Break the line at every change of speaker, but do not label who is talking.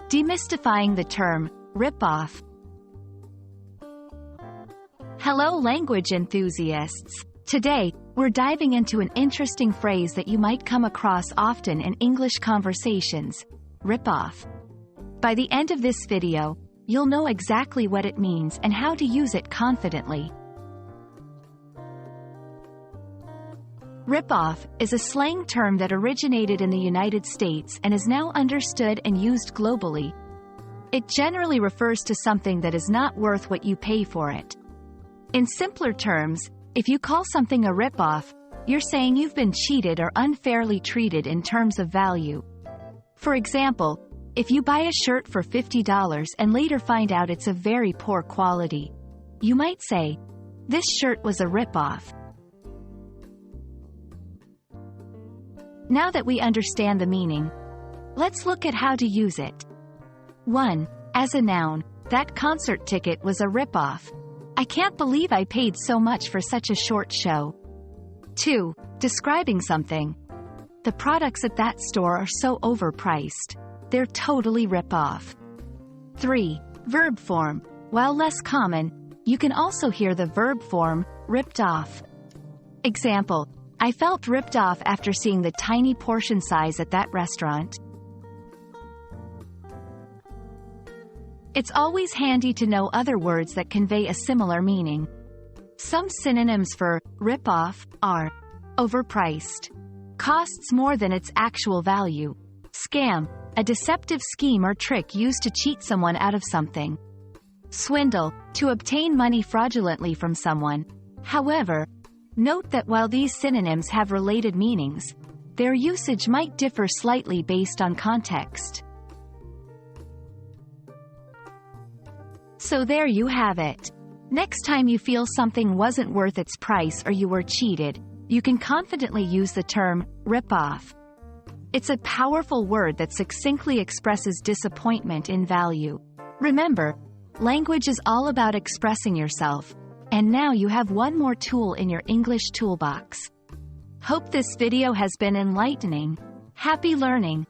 Demystifying the term rip-off. Hello language enthusiasts! Today, we're diving into an interesting phrase that you might come across often in English conversations: rip-off. By the end of this video, you'll know exactly what it means and how to use it confidently. Rip-off is a slang term that originated in the United States and is now understood and used globally. It generally refers to something that is not worth what you pay for it. In simpler terms, if you call something a rip-off, you're saying you've been cheated or unfairly treated in terms of value. For example, if you buy a shirt for $50 and later find out it's of very poor quality, you might say, "This shirt was a rip-off." Now that we understand the meaning, let's look at how to use it. 1. As a noun, that concert ticket was a rip-off. I can't believe I paid so much for such a short show. 2. Describing something. The products at that store are so overpriced. They're totally rip-off. 3. Verb form. While less common, you can also hear the verb form, ripped off. Example: I felt ripped off after seeing the tiny portion size at that restaurant. It's always handy to know other words that convey a similar meaning. Some synonyms for rip-off are overpriced, costs more than its actual value; scam, a deceptive scheme or trick used to cheat someone out of something; swindle, to obtain money fraudulently from someone. However, note that while these synonyms have related meanings, their usage might differ slightly based on context. So there you have it. Next time you feel something wasn't worth its price or you were cheated, you can confidently use the term rip-off. It's a powerful word that succinctly expresses disappointment in value. Remember, language is all about expressing yourself, and now you have one more tool in your English toolbox. Hope this video has been enlightening. Happy learning!